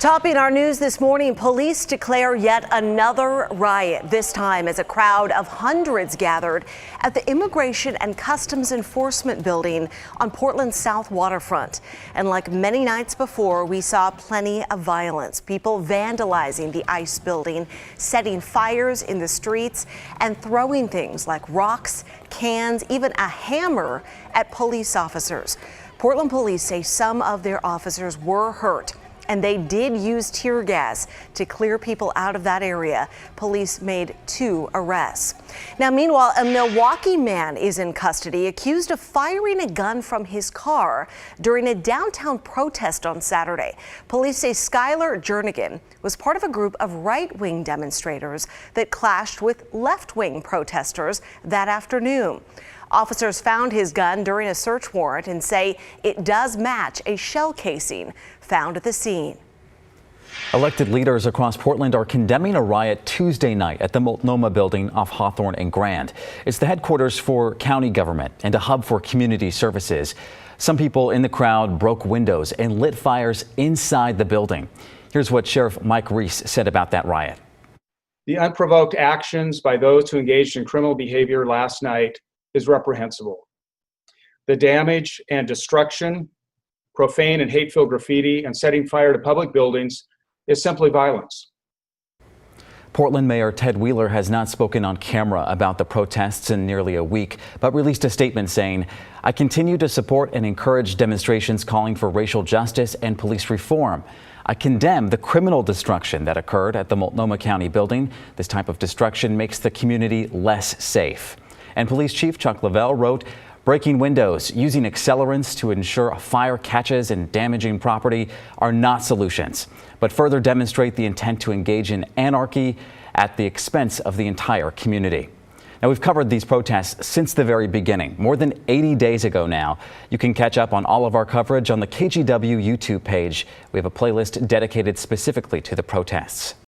Topping our news this morning, police declare yet another riot, this time as a crowd of hundreds gathered at the Immigration and Customs Enforcement building on Portland's South Waterfront. And like many nights before, we saw plenty of violence, people vandalizing the ICE building, setting fires in the streets, and throwing things like rocks, cans, even a hammer at police officers. Portland police say some of their officers were hurt, and they did use tear gas to clear people out of that area. Police made 2 arrests. Now, meanwhile, a Milwaukee man is in custody accused of firing a gun from his car during a downtown protest on Saturday. Police say Skylar Jernigan was part of a group of right-wing demonstrators that clashed with left-wing protesters that afternoon. Officers found his gun during a search warrant and say it does match a shell casing found at the scene. Elected leaders across Portland are condemning a riot Tuesday night at the Multnomah building off Hawthorne and Grand. It's the headquarters for county government and a hub for community services. Some people in the crowd broke windows and lit fires inside the building. Here's what Sheriff Mike Reese said about that riot. The unprovoked actions by those who engaged in criminal behavior last night is reprehensible. The damage and destruction, profane and hate-filled graffiti, and setting fire to public buildings is simply violence. Portland Mayor Ted Wheeler has not spoken on camera about the protests in nearly a week, but released a statement saying, "I continue to support and encourage demonstrations calling for racial justice and police reform. I condemn the criminal destruction that occurred at the Multnomah County building. This type of destruction makes the community less safe." And Police Chief Chuck Lavelle wrote, "Breaking windows, using accelerants to ensure a fire catches and damaging property are not solutions, but further demonstrate the intent to engage in anarchy at the expense of the entire community." Now, we've covered these protests since the very beginning, more than 80 days ago now. You can catch up on all of our coverage on the KGW YouTube page. We have a playlist dedicated specifically to the protests.